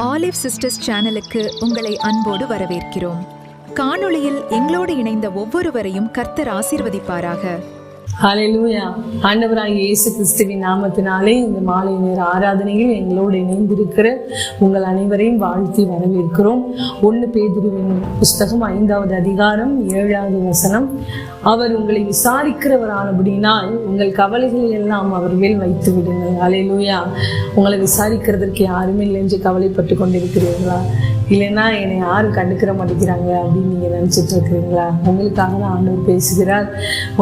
Olive sisters சேனலுக்கு உங்களை அன்போடு வரவேற்கிறோம். காணொளியில் எங்களோடு இணைந்த ஒவ்வொருவரையும் கர்த்தர் ஆசீர்வதிப்பாராக. ஹல்லேலூயா. ஆண்டவராகிய இயேசு கிறிஸ்துவின் நாமத்தினாலே இந்த மாலை நேர ஆராதனையில் எங்களோடு இணைந்திருக்கிற உங்கள் அனைவரையும் வாழ்த்தி வரவேற்கிறோம். 1 பேதுருவின் புஸ்தகம் 5வது அதிகாரம் 7வது வசனம். அவர் உங்களை விசாரிக்கிறவரானபடினால் உங்கள் கவலைகளை எல்லாம் அவர் மேல் வைத்து விடுங்கள். ஹல்லேலூயா. உங்களை விசாரிக்கிறதற்கு யாருமே இல்லை என்று கவலைப்பட்டு கொண்டிருக்கிறீர்களா? இல்லைன்னா என்னை யாரும் கண்டுக்கிற மாட்டேங்கிறாங்க அப்படின்னு நீங்கள் நினச்சிட்டு இருக்கிறீங்களா? உங்களுக்காக தான் ஆண்டவர் பேசுகிறார்.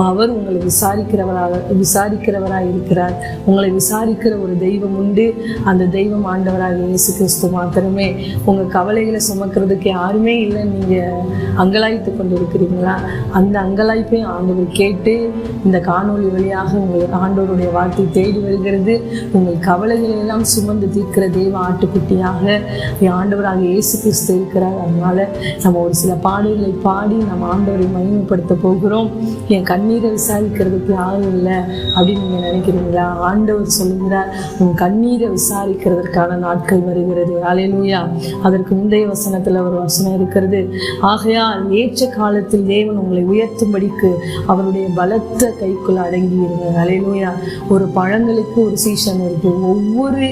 அவர் உங்களை விசாரிக்கிறவராக இருக்கிறார். உங்களை விசாரிக்கிற ஒரு தெய்வம் உண்டு. அந்த தெய்வம் ஆண்டவராக இயேசு கிறிஸ்து மாத்திரமே. உங்கள் கவலைகளை சுமக்கிறதுக்கு யாருமே இல்லைன்னு நீங்கள் அங்கலாய்த்து கொண்டு இருக்கிறீங்களா? அந்த அங்கலாய்ப்பை ஆண்டவர் கேட்டு இந்த காணொளி வழியாக உங்களுக்கு ஆண்டவருடைய வார்த்தை தேடி வருகிறது. உங்கள் கவலைகளை எல்லாம் சுமந்து தீர்க்கிற தெய்வ ஆட்டுக்குட்டியாக ஆண்டவராக இயேசு கிறிஸ்து இருக்கிறார். அதனால நம்ம ஒரு சில பாடல்களை பாடி நம்ம ஆண்டவரை மகிமைப்படுத்த போகிறோம். என் கண்ணீரை விசாரிக்கிறதுக்கு யாரும் இல்லை அப்படின்னு நீங்க நினைக்கிறீங்களா? ஆண்டவர் சொல்லுகிறார், உன் கண்ணீரை விசாரிக்கிறதற்கான நாட்கள் வருகிறது. ஹல்லேலூயா. அதற்கு முந்தைய வசனத்துல ஒரு வசனம் இருக்கிறது. ஆகையால் ஏற்ற காலத்தில் தேவன் உங்களை உயர்த்தும்படிக்கு அவருடைய பலத்த கைக்குள் அடங்கியிருங்க. ஹல்லேலூயா. ஒரு பழங்களுக்கு ஒரு சீசன் இருக்கு. ஒவ்வொரு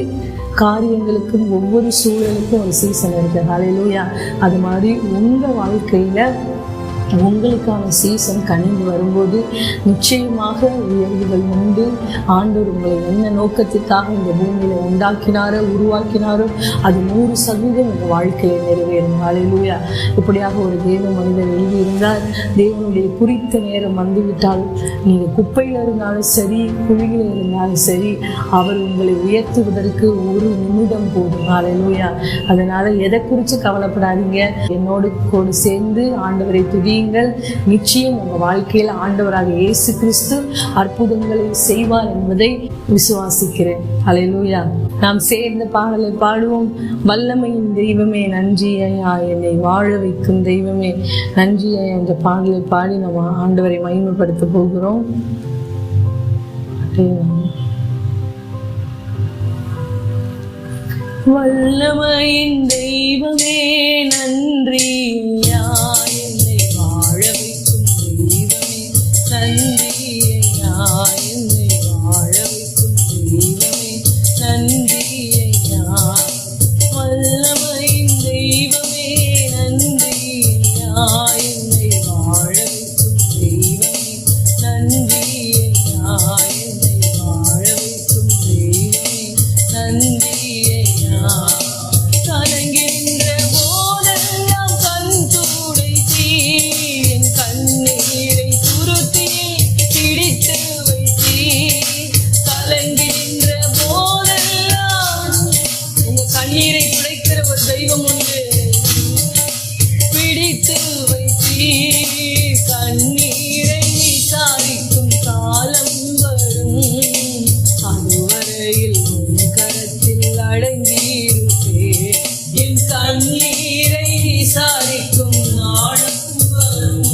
காரியங்களுக்கும் ஒவ்வொரு சூழலுக்கும் ஒரு சீசன் இருக்கு. ஹல்லேலூயா. அது மாதிரி உங்கள் வாழ்க்கையில உங்களுக்கான சீசன் கனிந்து வரும்போது நிச்சயமாக உயர்வுகள் உண்டு. ஆண்டவர் உங்களை என்ன நோக்கத்திற்காக இந்த பூமியில உண்டாக்கினாரோ உருவாக்கினாரோ அது 100% உங்கள் வாழ்க்கையில நிறைவேறும். ஹல்லேலூயா. இப்படியாக ஒரு தேவ மனிதர் எழுதியிருந்தார். தேவனுடைய குறித்த நேரம் வந்துவிட்டால் நீங்கள் குப்பையில் இருந்தாலும் சரி குழியில் இருந்தாலும் சரி அவர் உங்களை உயர்த்துவதற்கு 1 நிமிடம் போதும். ஹல்லேலூயா. அதனால எதை குறித்து கவலைப்படாதீங்க. என்னோடு கூட சேர்ந்து ஆண்டவரை துதி. நிச்சயம் உங்க வாழ்க்கையில் ஆண்டவராக இயேசு கிறிஸ்து அற்புதங்களை செய்வார் என்பதை விசுவாசிக்கிறேன். ஹல்லேலூயா. நாம் சேர்ந்த பாடலை பாடுவோம். வல்லமையின் தெய்வமே நன்றி ஐயா, என்னை வாழ வைக்கும் தெய்வமே நன்றி ஐயா என்ற பாடலை பாடி நம்ம ஆண்டவரை மகிமைப்படுத்த போகிறோம். வல்லமையின் தெய்வமே நன்றி ஐயா, நன்றி ஐயா, என்னை வாழ வைக்கும் தெய்வமே நன்றி ஐயா. வல்லமையின் தெய்வமே நன்றி ஐயா, என்னை வாழ வைக்கும் தெய்வமே நன்றி ஐயா, என்னை வாழ வைக்கும் தெய்வமே நன்றி ஐயா. கலங்கின்ற போதெல்லாம் கண் துடைத்தீ என் கண்ணீரை பிடித்து வைத்தீ. கலங்கின்ற போதெல்லாம் உங்க கண்ணீரை துடைக்கிற ஒரு தெய்வம் உண்டு. பிடித்து வைத்தீ. கண்ணீரை விசாரிக்கும் காலம் வரும். அதுவரையில் உன் கரத்தில் அடங்கியிருப்பேன். என் கண்ணீரை விசாரிக்கும் நாளும் வரும்.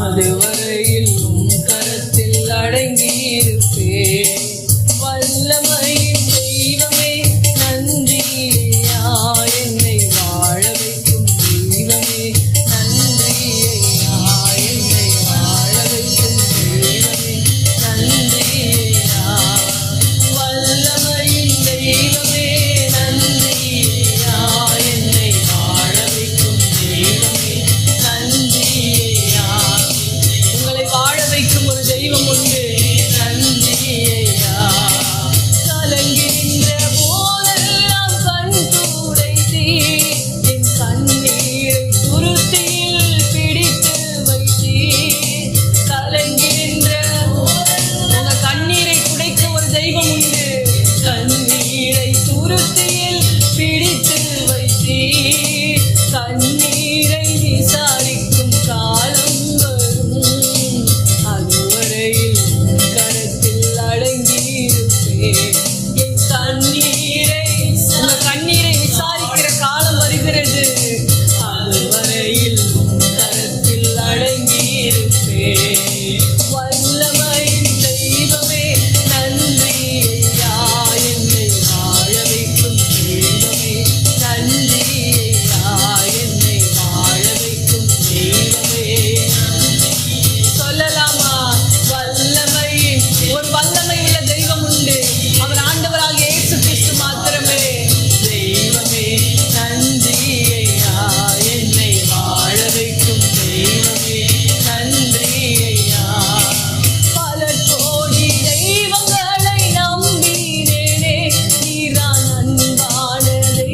அதுவரையில் அடங்கியிருப்பேன். வல்லமையின் தெய்வமே நன்றி ஐயா, என்னை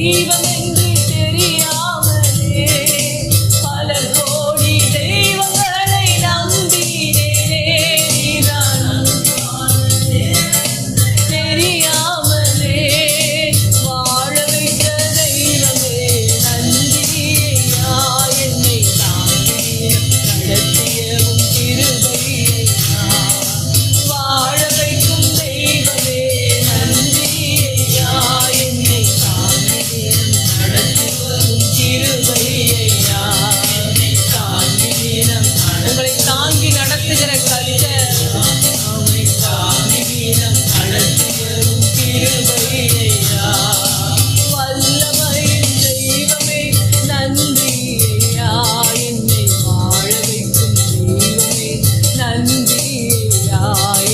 தெய்வம் என்று தெரியாமலே பல கோடி தெய்வங்களை நம்பினேனே. நீதான் தெரியாமலே வாழ வைத்த தெய்வமே நன்றி ஐயா. என்னை தாங்கி நடத்திய உம் கிருபையா வாழ வைக்கும் தெய்வமே நன்றி ஐயா. என்னை தாங்கி நடத்திய உம் கிருபையா தாங்கி உங்களை தாங்கி நடத்துகிற கர்த்தர் அவனை தாங்கி நடத்திய உம் கிருபையா வல்லமையின் தெய்வமே நன்றி ஐயா. என்னை வாழ வைக்கும் தெய்வமே நன்றி ஐயா.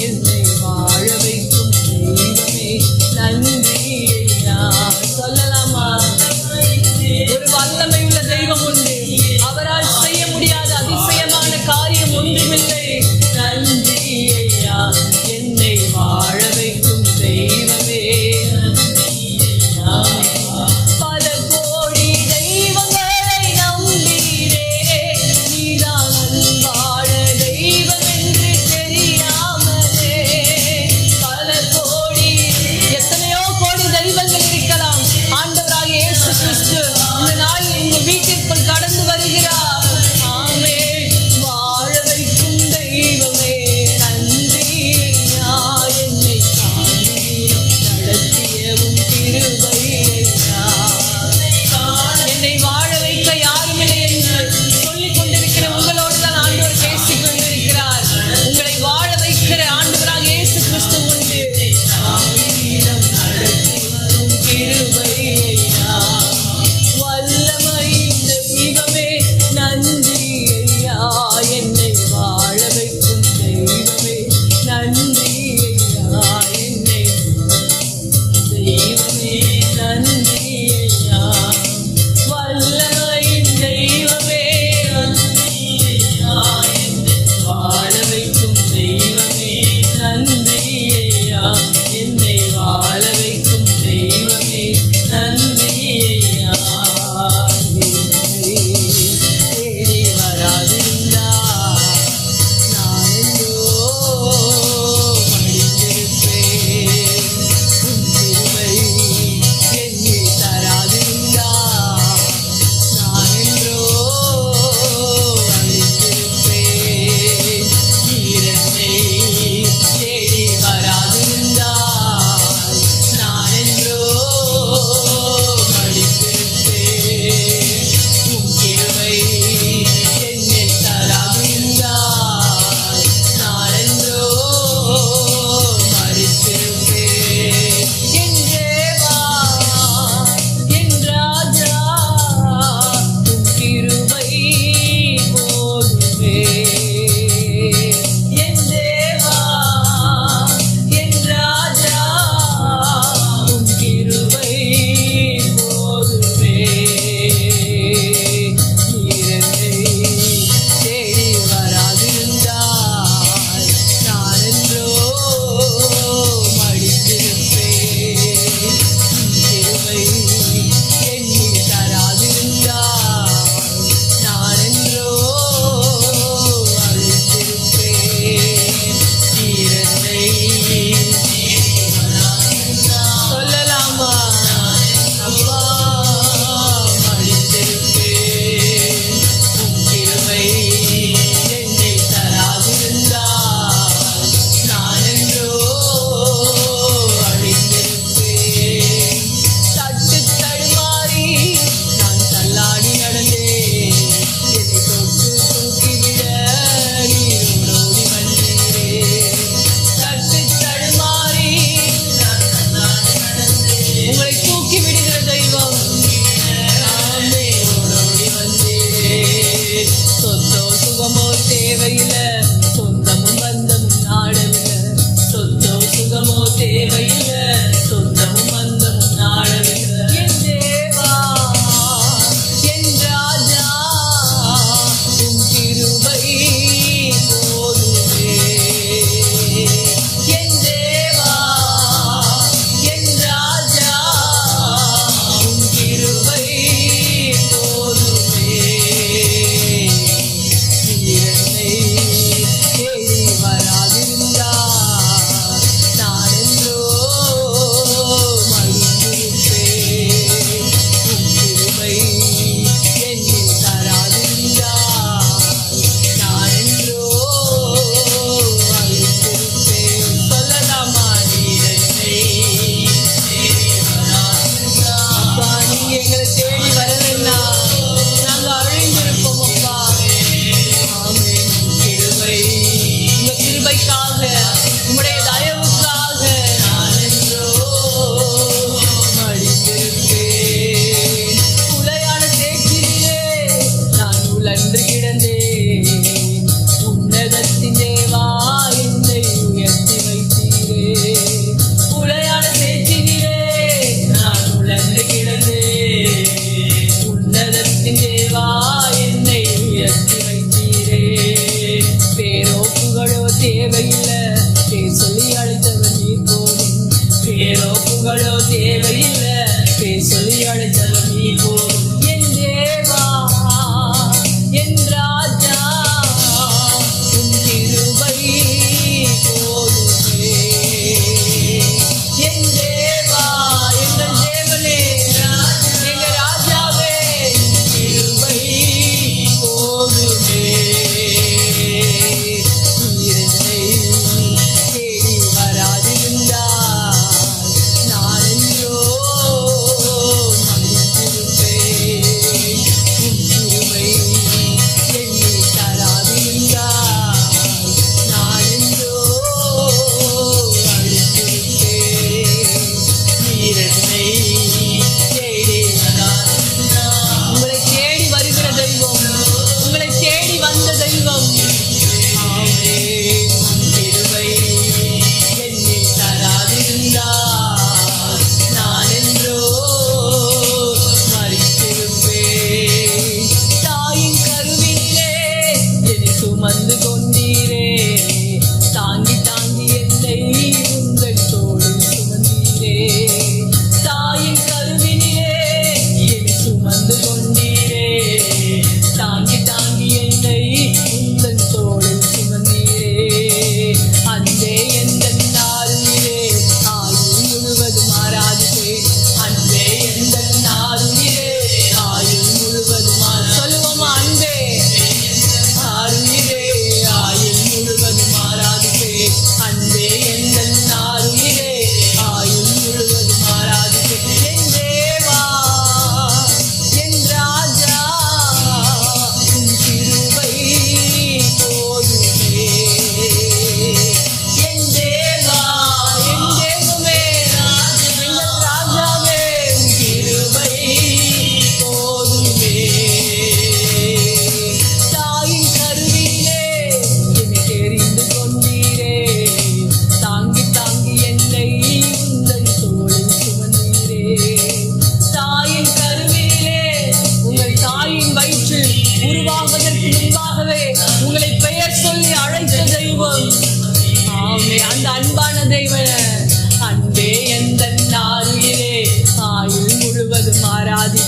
என்னை வாழ வைக்கும் தெய்வமே நன்றி ஐயா. சொல்லலாமா? ஒரு வல்லமை உள்ள தெய்வம் உண்டு. அவரால் செய்ய முடியாத அதிசயமான காரியம் ஒன்றுமில்லை. நன்றி ஐயா. என்னை வாழ வைக்கும் தெய்வமே பல கோடி தெய்வங்களை நம்பினேனே. நீதான் அன்பான தெய்வம் என்று தெரியாமலே பல கோடி எத்தனையோ கோடி தெய்வங்கள் இருக்கலாம். ஆண்டவராகிய இயேசு கிறிஸ்து இந்த நாளில் உங்க வீட்டிற்குள் கடந்து வருகிறார். ஆமே வாழ வைக்கும் தெய்வமே நன்றி ஐயா. என்னை தாங்கி நடத்திய உம் கிருபையா என்னை வாழ வைக்க யாருமில்லை என்று சொல்லிக் கொண்டிருக்கிற உங்களோடு தான் ஆண்டவர் பேசிக் கொண்டிருக்கிறார். உங்களை வாழ வைக்கிற ஆண்டவராக இயேசு கிறிஸ்து உண்டு. தாங்கி நடத்திய உம் கிருபையா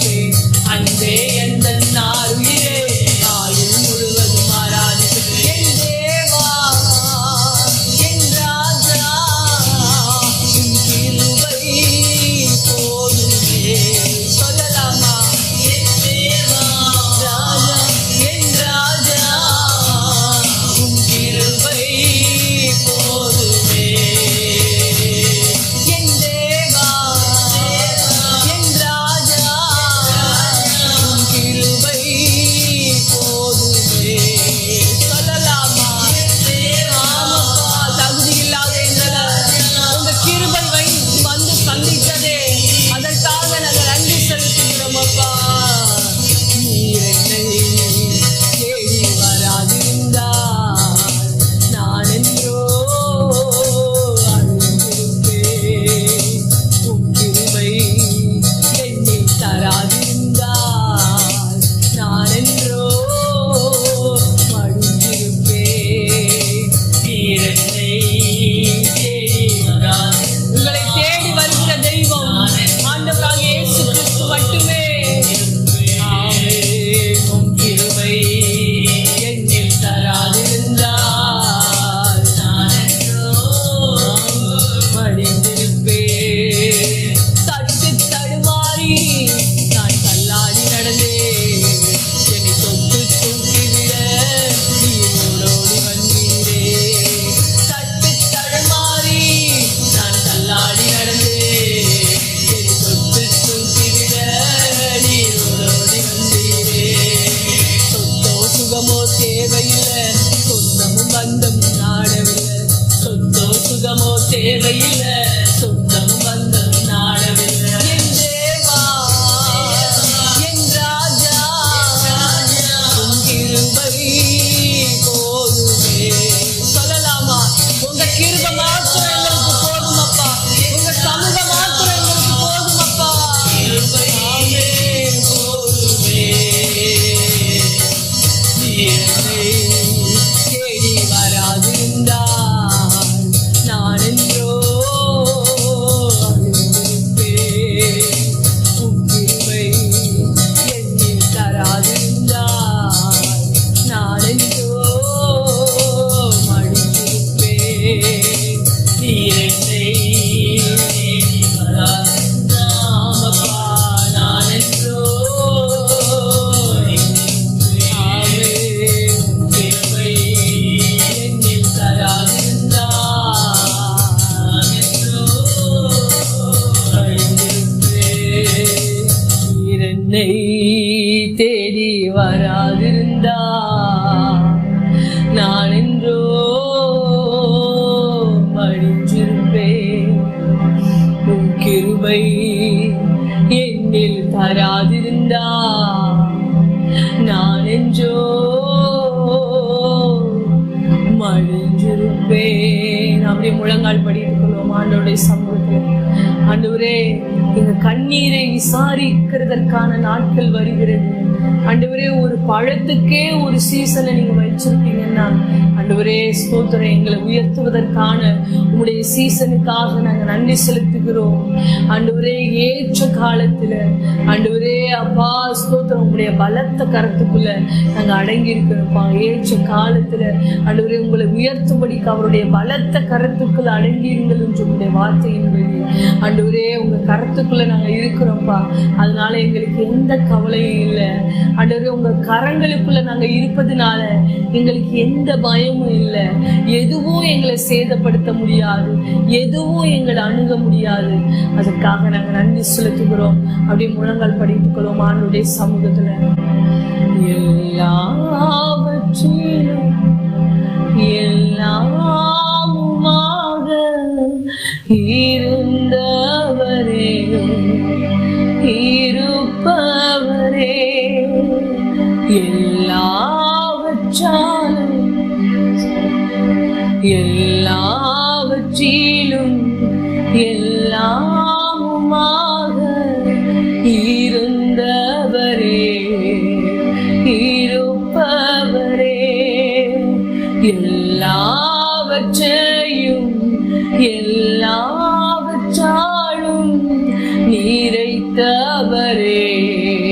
ஆராதிப்பேன். அன்பே எந்தன் ஆருயிரே, ஆயுள் முழுவதும் ஆராதிப்பேன். என் தேவா, என் ராஜா, உன் கிருபை போதுமே. சொல்லலாமா? என் தேவா, ராஜா, என் ராஜா, உன் கிருபை போதுமே. என் தேவா, என் ராஜா, உன் கிருபை போதுமே. சொல்லலாமா? ஆமாப்பா, தகுதி இல்லாத எங்களை உங்க கிருபை வந்து சந்தித்ததே, அதற்காக நாங்கள் நன்றி செலுத்துகிறோம் அப்பா. நீர் என்னை தேடி வராதிருந்தால் நான் என்றோ அழுந்திருப்பேன். உம் கிருபை என்னை தராதிருந்தால் நான் என்றோ மடிந்திருப்பேன். நீர் என்னை தேடி வராது. உங்களை தேடி வருகிற தெய்வம் ஆண்டவராகிய இயேசு கிறிஸ்து மட்டுமே. ஆமென். உம் கிருபை என்னில் தராதிருந்தால் நான் என்றோ மடிந்திருப்பேன். தட்டு தடுமாறி நான் தள்ளாடி நடந்தேன். என்னை தொட்டு தூக்கிவிட நீர் ஓடோடி வந்தீரே. தட்டு தடுமாறி நான் தள்ளாடி நடந்தேன். என்னை தொட்டு தூக்கிவிட நீர் ஓடோடி வந்தீரே. சொத்தோ சுகமோ தேவையில்லை, சொந்தமும் பந்தமும் நாடவில்லை. சொத்தோ சுகமோ தேவையில்லை, சொந்தமும் பந்தமும் நாடவில்லை. என் தேவா, என் ராஜா, உன் கிருபை போதுமே. சொல்லலாமா? உங்க கிருபை மாத்திரம் எங்களுக்கு போதும் அப்பா. உங்க சமூகம் மாத்திரம் எங்களுக்கு போதும் அப்பா. ஆமென். போதுமே. என்னை தேடி வராதிருந்தால் நான் என்றோ அழுந்திருப்பேன். உம் கிருபை என்னில் தராதிருந்தால் நான் என்றோ மடிந்திருப்பேன். நீர் என்னை தேடி வராதிருந்தால் அப்பா நான் என்றோ என்னை தேடி வராதிருந்தா நான் என்றோ மடிஞ்சிருப்பேன். உன் கிருபை என்னில் தராதிருந்தா நான் என்றோ மடிஞ்சிருப்பேன். அப்படியே முழங்கால் படிட்டு கொள்வோம் ஆண்டவருடைய சமூகத்தில். ஆண்டவரே, எங்க கண்ணீரை விசாரிக்கிறதற்கான நாட்கள் வருகிறது. ஆண்டவரே, ஒரு பழத்துக்கே ஒரு சீசனை நீங்க வச்சிருக்கீங்கன்னா ஆண்டவரே ஸ்தோத்திரம். எங்களை உயர்த்துவதற்கான உங்களுடைய சீசனுக்காக நாங்க நன்றி செலுத்துகிறோம். ஆண்டவரே, ஏற்ற காலத்துல ஆண்டவரே அப்பா ஸ்தோத்திரம், உங்களுடைய பலத்த கரத்துக்குள்ள நாங்க அடங்கி இருக்கிறோம்ப்பா. ஏற்ற காலத்துல ஆண்டவரே உங்களை உயர்த்தும்படிக்கு அவருடைய பலத்த கரத்துக்குள்ள அடங்கி இருங்கள் என்று உங்களுடைய வார்த்தையின் வழி ஆண்டவரே உங்க கரத்துக்குள்ள நாங்க இருக்கிறோம்ப்பா. அதனால எங்களுக்கு எந்த கவலையும் இல்லை ஆண்டவரே. உங்க கரங்களுக்குள்ள நாங்க இருப்பதுனால எங்களுக்கு எந்த பயமும் இல்லை. எதுவும் எங்களை சேதப்படுத்த முடியாது, எதுவும் எங்களை அணுக முடியாது. அதற்காக நாங்க நன்றி செலுத்துகிறோம். அப்படியே முழங்கால் படித்துக் கொள்வோம் ஆண்டவருடைய சமூகத்துல. எல்லாவற்றிலும் எல்லாமுமாக இருந்தவரே, இருப்பவரே, எல்லாவற்றாலும் எல்லாவற்றிலும் எல்லாமுமாக இருந்தவரே, இருப்பவரே, எல்லாவற்றையும் எல்லாவற்றாலும் நிறைத்தவரே, எல்லாவற்றையும் எல்லாவற்றாலும் நிறைத்தவரே, எல்லாவற்றையும் எல்லாவற்றாலும் நிறைத்தவரே, எல்லாவற்றையும் எல்லாவற்றாலும் நிறைத்தவரே, எல்லாவற்றையும் எல்லாவற்றாலும் நிறைத்தவரே, எல்லாவற்றையும் எல்லாவற்றாலும் நிறைத்தவரே, எல்லாவற்றையும் எல்லாவற்றாலும் நிறைத்தவரே, எல்லாவற்றையும் எல்லாவற்றாலும் நிறைத்தவரே, எல்லாவற்றையும்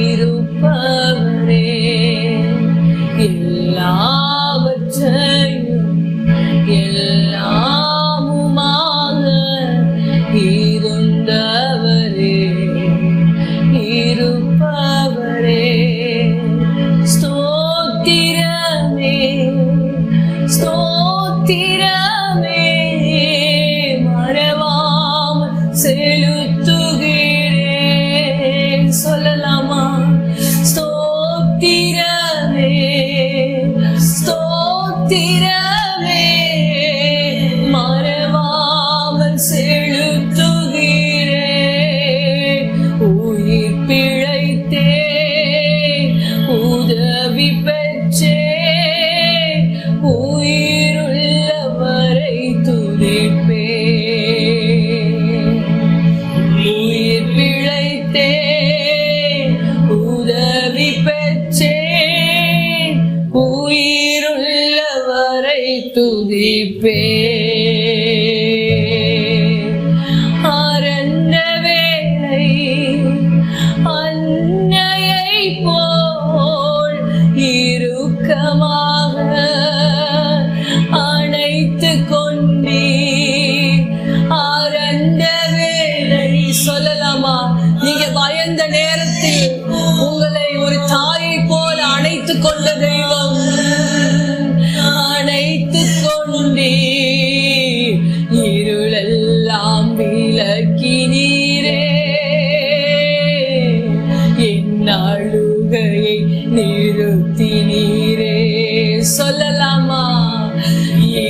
இருப்பவரே, எல்லாவற்றையும் எல்லாமுமாக இருந்தவரே, இருப்பவரே. ஸ்தோத்திரமே, ஸ்தோத்திரமே, மறவாமல் செலுத்துகிறேன். சொல்லலாமா? ஸ்தோத்திரமே, ஸ்தோத்திரமே, மறவாமல் செலுத்துகிறேன். உயிர் பிழைத்தே, உதவி பெற்றே, உயிருள்ளவரை துதிப்பேன். உயிர் பிழைத்தே, உதவி பெற்றே, உயிருள்ளவரை துதிப்பேன். அரண்ட வேளை அன்னையை போல் இறுக்கமாக அணைத்து கொண்டீர். அரண்ட வேளை சொல்லலாமா? நீங்க பயந்த நேரத்தில் உங்களை ஒரு தாயை போல அணைத்து கொண்ட தெய்வம், அணைத்து கொண்டீர். இருளெல்லாம் விலக்கினீரே, என் அழுகையை நிறுத்தினீரே. சொல்லலாமா?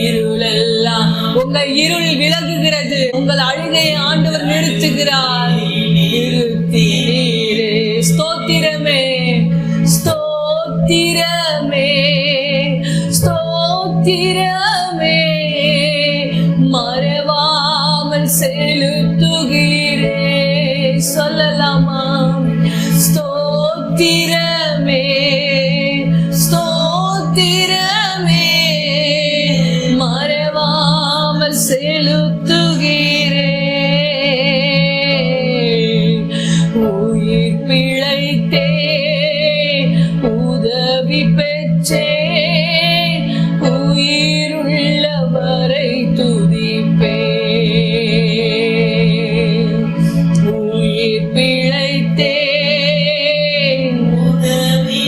இருளெல்லாம் உங்க இருள் விலகுகிறது, உங்கள் அழுகையை ஆண்டவர் நிறுத்துகிறார். நிறுத்தினீரே. ஸ்தோத்திரமே, ஸ்தோத்திரமே, ஸ்தோத்திரமே, மறவாமல் செலுத்துகிறேன். சொல்லலாமா? ஸ்தோத்திரமே, ஸ்தோத்திரமே, மறவாமல் செலுத்துகிறேன். உயிர் பிழைத்தே, உதவி பெற்றே, உயிருள்ளவரை துதிப்பேன். உயிர் பிழைத்தே, உதவி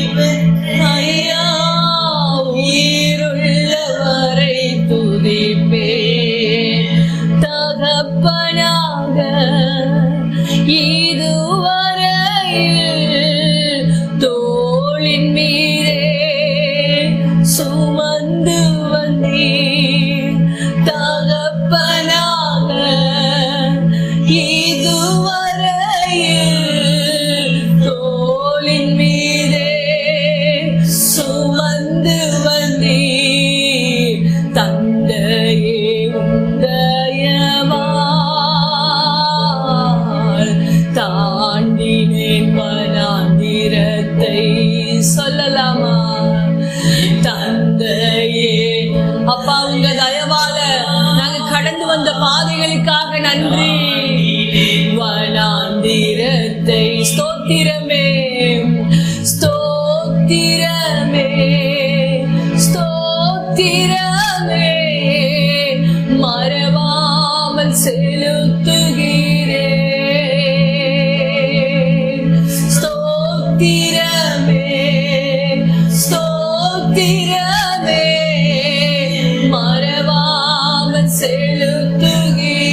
ஐயா, உயிருள்ளவரை துதிப்பேன். தகப்பனாக இதுவரையில் தோளின் மீதே சுமந்து வந்தீர். தகப்பனாக இதுவரையில் தோளின் மீதே சுமந்து வந்தீர். தந்தையே உந்தயவால் தாண்டினேன் வனாந்திரத்தை. சொல்லலாமா? தந்தையே அப்பா, உங்க தயவால நாங்க கடந்து வந்த பாதைகளுக்காக நன்றி. வனாந்திரத்தை ஸ்தோத்திரமே, ஸ்தோத்திரமே, ஸ்தோத்திரமே, மறவாமல் செலுத்துகிறேன். ஸ்தோத்திரமே, ஸ்தோத்திரமே, மறவாமல் செலுத்துகிறேன்.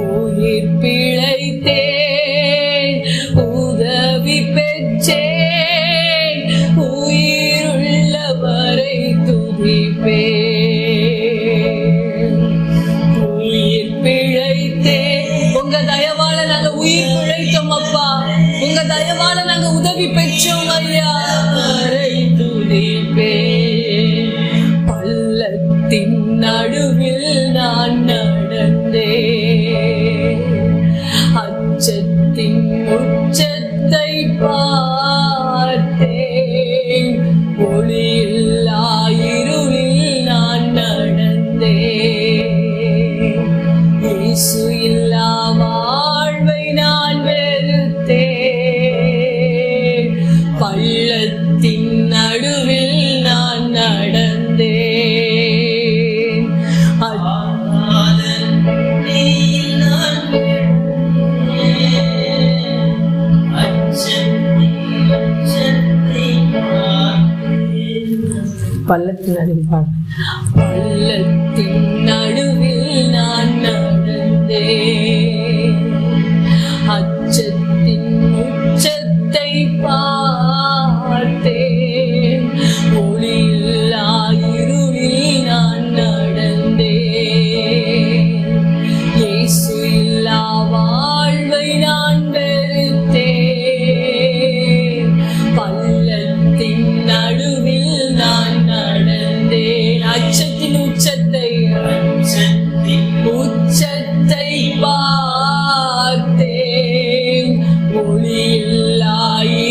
உயிர் பிழைத்தேன், உதவி பெற்றேன், உயிருள்ளவரை துதிப்பேன். உயிர் பிழைத்தேன். உங்க தயவால நாங்க உயிர் பிழைத்தோம் அப்பா, உங்க தயவால நாங்க உதவி பெற்றோம் ஐயா. துதிப்பேன். பள்ளத்தின் நடுவில் நான் நடந்தேன், அச்சத்தின் உச்சத்தை பார்த்தேன். ஒளியில்லா இருளில் நான் நடந்தேன். இயேசு இல்லா வாழ்வை நான் வெறுத்தேன். பள்ளத்தின் நடுவில் நான் நடந்தேன். பள்ளத்தின் நடுவில் பள்ளத்தின் நடுவில் நான் நடந்தேன். அச்சத்தின் உச்சத்தை பார்த்தேன். ஒளியில்லா இருளில் நான் நடந்தேன். இயேசு இல்லா வாழ்வை நான் வெறுத்தேன். பள்ளத்தின் நடுவில் நான் நடந்தேன். அச்சத்தின் உச்சத்தை பார்த்தேன். ஒளியில்லா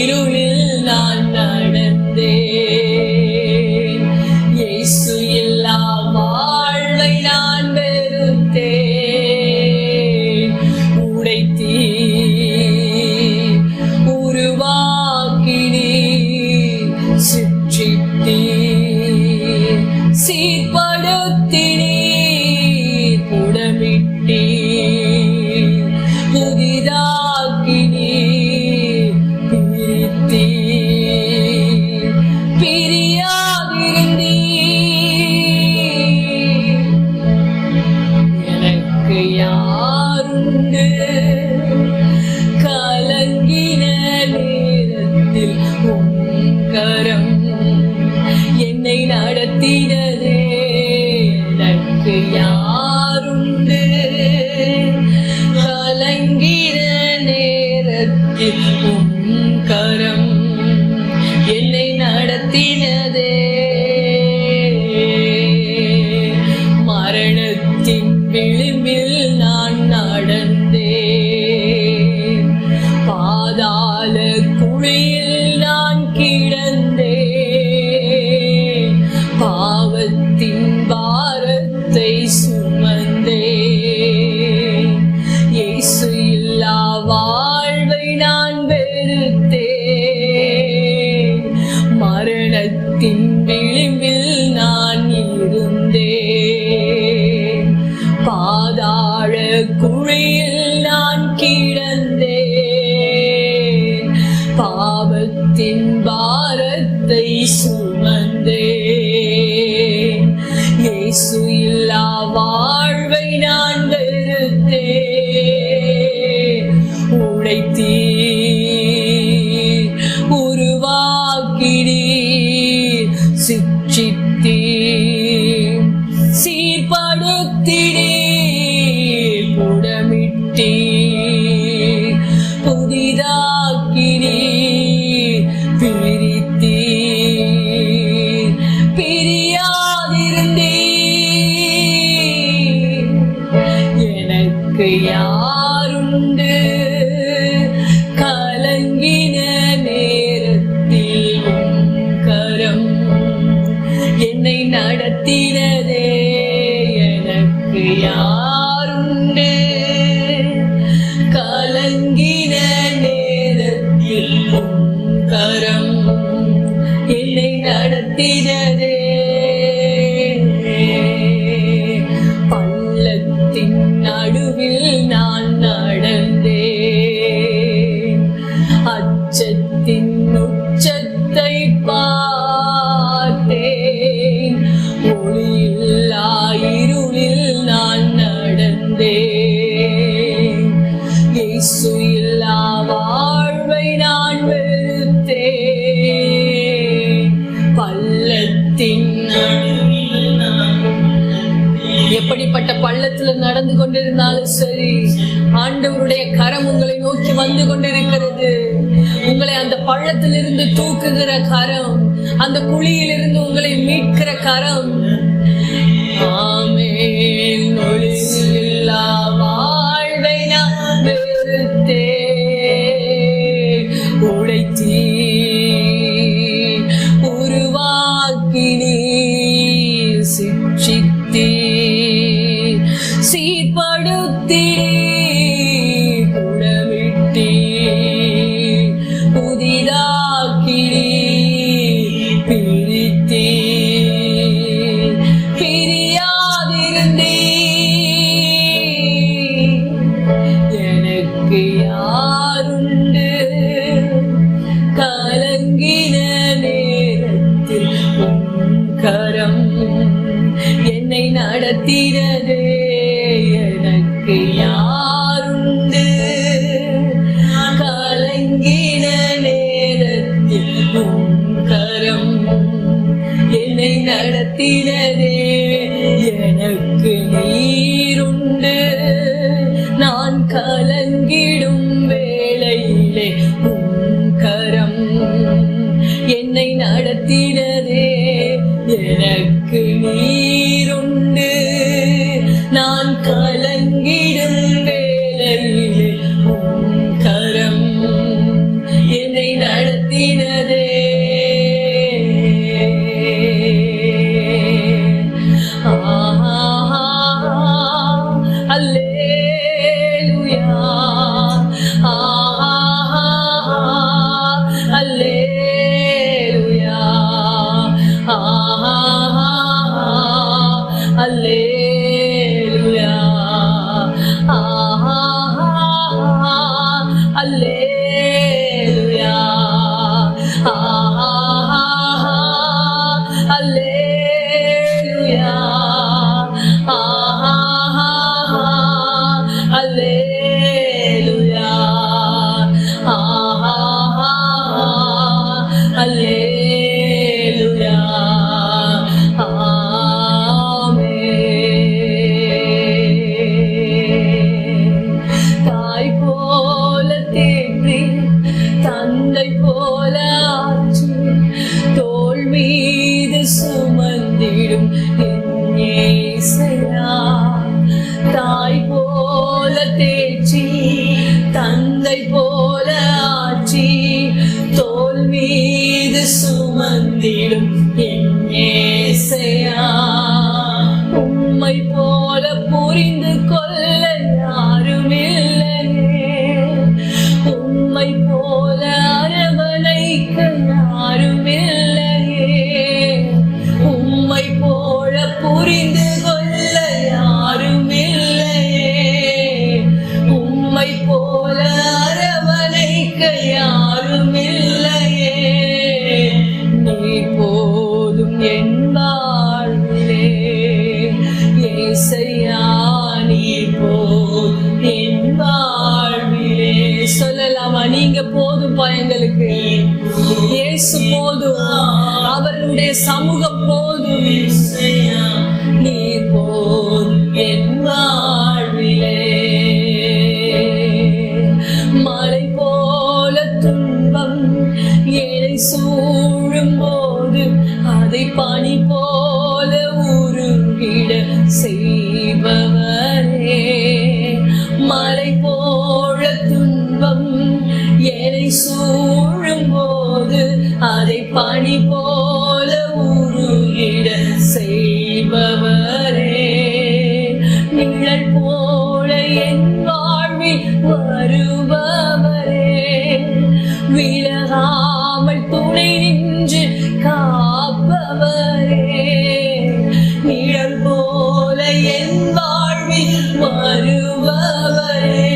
இருளில் நான் நடந்தேன். இயேசு இல்லா வாழ்வை நான் வெறுத்தேன். உடைத்தீர், உருவாக்கினீர், சிற்றித்தீர், சீர்படுத்தினீர், புடமிட்டீர், புதிதாக்கினீர், பிரித்தீர், பிரியாதிருந்தீர். எனக்கு யாருண்டு? கலங்கின நேரத்தில் உம் கரம் என்னை நடத்தினதே. எனக்கு யாருண்டு? கலங்கின நேரத்தில் உம் கரம் என்னை நடத்தினதே. மரணத்தின் விளிம்பில் நான் நடந்தேன். பாதாள குழியில் நான் கிடந்தேன். பாவத்தின் பாரத்தை சுமந்தேன். இயேசு இல்லா வாழ்வை நான் வெறுத்தேன். மரணத்தின் விளிம்பில் நான் இருந்தேன். பாதாள குழியில் நான் கிடந்தேன். பாவத்தின் பாரத்தை சுமந்தேன். இயேசு இல்லா வாழ்வை நான் வெறுத்தேன். உடைத்தீர், உருவாக்கினீர், சிற்றித்தீர், சீர்படுத்தினீர், புடமிட்டீர், புதிதாக்கினீர், பிரித்தீர், பிரியாதிருந்தீர். எனக்கு யாருண்டு? கலங்கின நேரத்தில் உம் கரம் என்னை நடத்தினதே. எனக்கு யாருண்டு? கலங்கின நேரத்தில் உம் கரம் என்னை நடத்தினதே. பள்ளத்தின் நடுவில் நான் நடந்தேன். அச்சத்தின் உச்சத்தை பார்த்தேன். ஒளியில்லா இருளில் நான் நடந்தேன். இயேசு இல்லா வாழ்வை நான் வெறுத்தேன். பள்ளத்தின் நடுவில் நான் எப்படிப்பட்ட பள்ளத்துல நடந்து கொண்டிருந்தாலும் சரி, ஆண்டவருடைய கரம் உங்களை நோக்கி வந்து கொண்டிருக்கிறது. உங்களை அந்த பள்ளத்திலிருந்து தூக்குகிற கரம், அந்த குழியிலிருந்து உங்களை மீட்கிற கரம். ஆமென். ஒளியில்லா வாழ்வை நான் வெறுத்தேன். உடைத்தீர், உருவாக்கினீர், சிற்றித்தீர், சீர்படுத்தீர், யாருண்டு? கலங்கின நேரத்தில் உம் கரம் என்னை நடத்தினதே. எனக்கு நீருண்டு. நான் கலங்கிடும் வேளையிலே உம் கரம் என்னை நடத்தினதே. எனக்கு நீருண்டு. நான் கலங்கிடும் வேளையிலே உம் கரம் என்னை நடத்தினதே. அல்லேலூயா, அல்லேலூயா, அல்லேலூயா, அல்லேலூயா, அல்லேலூயா, அல்லேலூயா, அல்லேலூயா. தாய் போல தேற்றி தந்தை போல ஆற்றி தோள் மீது சுமந்திடும் என் இயேசையா. தாய் போல தேற்றி தந்தை போல ஆற்றி தோள் மீது சுமந்திடும் என் இயேசையா. உம்மை போல புரிந்து கொள்ள யாரும் இல்லையே. உம்மை போல அரவணைக்க யாரும் இல்லையே. உம்மை போல புரிந்து கொள்ள யாரும் இல்லையே. உம்மை போல அரவணைக்க யாரும் இல்லையே. நீ போதும் என் வாழ்விலே ஏசையா. நீ போதும் என் வாழ்விலே. சொல்லலாமா? நீங்க போதும் எங்களுக்கு. இயேசு போதும். அவருடைய சமூகம் போதும். நீ போதும் என் வாழ்விலே. மழை போல துன்பம் என்னை சூழும் போது அதை பனி போல உருகிட செய்பவரே. மழை போல துன்பம் என்னை சூழும் போது அதை பனி போல உருகிட செய்பவரே. நிழல் போல என் வாழ்வில் வருபவரே. விலகாமல் துணை நின்று காப்பவரே. நிழல் போல என் வாழ்வில் வருபவரே.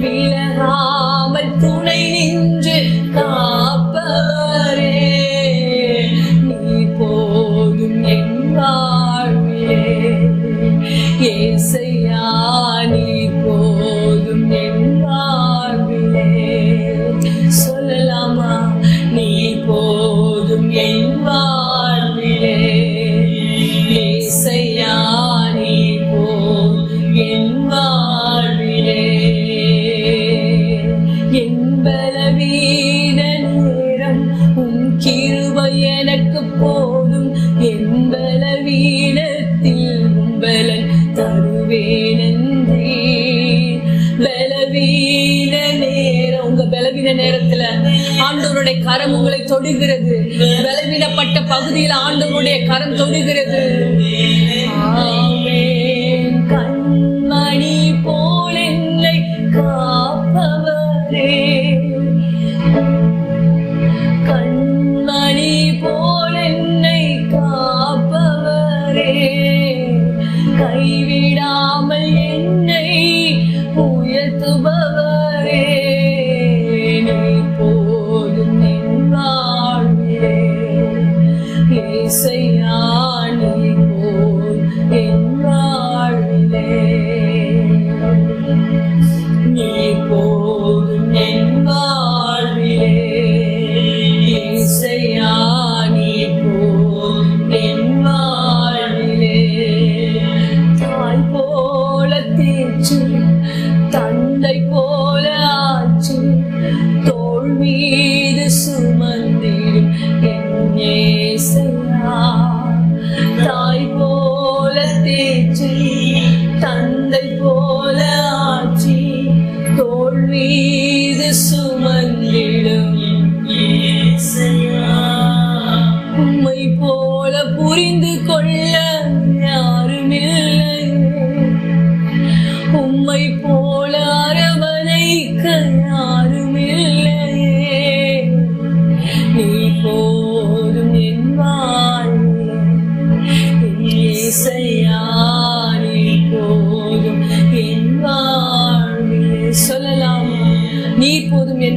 விலகாமல் துணை நின்று காப்பவரே. நீ போதும் என் வாழ்விலே ஏசையா. நீ போதும் என் வாழ்விலே. சொல்லலாமா? நீ போதும் என் வாழ்விலே ஏசையா. நீ போதும் என் வாழ்விலே. என் பலவீன நேரம் உன் கிருபை எனக்கு போதும். என் பலவீனத்தில் பலன் தருவேனென்றே. பலவீன நேரம், உங்க பலவீன நேரத்துல ஆண்டவருடைய கரம் உங்களை தொடுகிறது. பலவீனப்பட்ட பகுதியில் ஆண்டவருடைய கரம் தொடுகிறது. ஆமென். கண்மணி போல் என்னை காப்பவரே. கண்மணி போல் என்னை காப்பவரே. கைவிடாமல் என்னை உயர்த்துபவரே. நீ போதும் என் வாழ்விலே ஏசையா. நீ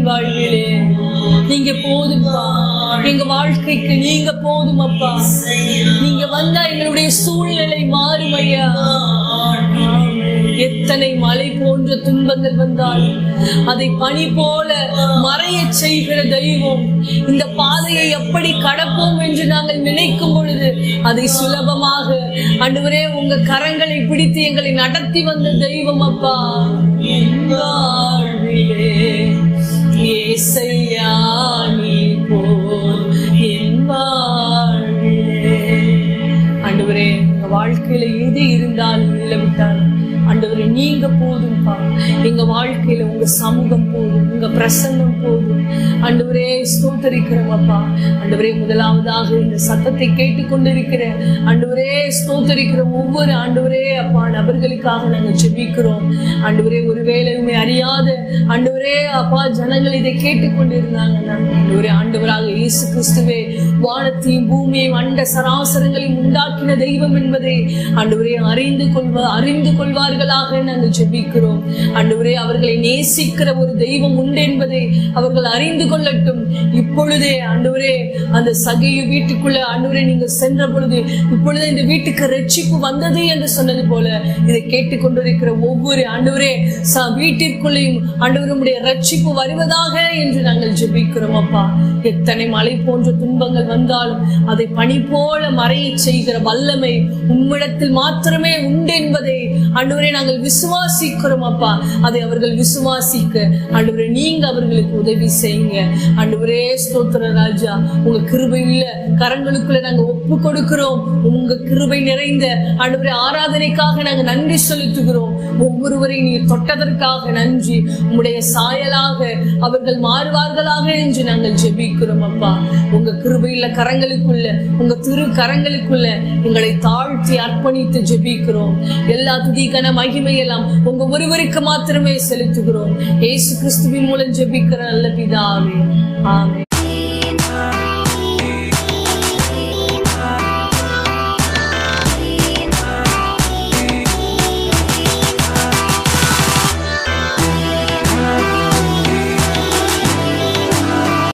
வாழ்விலே. நீங்க போதும்பா, எங்க வாழ்க்கைக்கு நீங்க போதும் அப்பா. நீங்க வந்தா எங்களுடைய சூழ்நிலை மாறும் ஐயா. எத்தனை மலை போன்ற துன்பங்கள் வந்தாலும் அதை பனி போல மறைய செய்கிற தெய்வம். இந்த பாதையை எப்படி கடப்போம் என்று நாங்கள் நினைக்கும் பொழுது அதை சுலபமாக ஆண்டவரே உங்க கரங்களை பிடித்து எங்களை நடத்தி வந்த தெய்வம் அப்பா. ஏசையா நீ போல் என் வாழ்விலே. ஆண்டவரே எங்க வாழ்க்கையில எது இருந்தாலும் இல்லாவிட்டாலும் ஆண்டவரே நீங்க போதும்பா. எங்க வாழ்க்கையில உங்க சமூகம் போதும், உங்க பிரசன்னம் போதும். ஆண்டவரே ஸ்தோத்தரிக்கிறோம் அப்பா. ஆண்டவரே முதலாவதாக இந்த சத்தத்தை கேட்டுக்கொண்டிருக்கிற ஆண்டவரே ஸ்தோத்தரிக்கிறோம் ஒவ்வொரு ஆண்டவரே அப்பா நபர்களுக்காக நாங்கள் ஜெபிக்கிறோம். ஆண்டவரே ஒருவேளை அறியாத ஆண்டவரே அப்பா ஜனங்கள் இதை கேட்டுக்கொண்டிருந்தாங்க. ஆண்டவரே ஆண்டவராக இயேசு கிறிஸ்துவே வானத்தையும் பூமியையும் அண்ட சராசரங்களையும் உண்டாக்கின தெய்வம் என்பதை ஆண்டவரே அறிந்து கொள்வார்களாக நாங்கள் ஜெபிக்கிறோம். ஆண்டவரே அவர்களை நேசிக்கிற ஒரு தெய்வம் உண்டு என்பதை அவர்கள் அறிந்து கொள்ளட்டும். இப்பொழுதே ஆண்டவரே அந்த சகையு வீட்டுக்குள்ள ஆண்டவரே நீங்க சென்ற பொழுது இப்பொழுதே இந்த வீட்டுக்கு ரட்சிப்பு வந்தது என்று சொன்னது போல இதை கேட்டுக்கொண்டிருக்கிற ஒவ்வொரு ஆண்டவரே வீட்டிற்குள்ளேயும் ஆண்டவருடைய ரட்சிப்பு வருவதாக என்று நாங்கள் ஜெபிக்கிறோம் அப்பா. எத்தனை மலை போன்ற துன்பங்கள் வந்தாலும் அதை பனி போல மறைய செய்கிற வல்லமை உம்மிடத்தில் மாத்திரமே உண்டு என்பதை ஆண்டவரே நாங்கள் விசுவாசிக்கிறோம் அப்பா. அதை அவர்கள் விசுவாசிக்க ஆண்டவரே நீங்க அவர்களுக்கு உதவி செய்யுங்க. ஆண்டவரே ஸ்தோத்திர ராஜா, உங்க கிருபையுள்ள கரங்களுக்குள்ள நாங்க ஒப்பு கொடுக்கிறோம். உங்க கிருபை நிறைந்த ஆண்டவரே ஆராதனைக்காக நாங்க நன்றி செலுத்துகிறோம். ஒவ்வொருவரையும் நீங்க தொட்டதற்காக நன்றி. உங்களுடைய சாயலாக அவர்கள் மாறுவார்களாக என்று நாங்கள் ஜெபிக்கிறோம் அப்பா. உங்க கிருபையுள்ள கரங்களுக்குள்ள உங்க திரு கரங்களுக்குள்ள எங்களை தாழ்த்தி அர்ப்பணித்து ஜெபிக்கிறோம். எல்லா துதிக்கான மகிமையெல்லாம் உங்க ஒருவருக்கு மாத்திரமே செலுத்துகிறோம். இயேசு கிறிஸ்துவின் மூலம் ஜெபிக்கிற நல்ல பிதாவே, ஆமென்.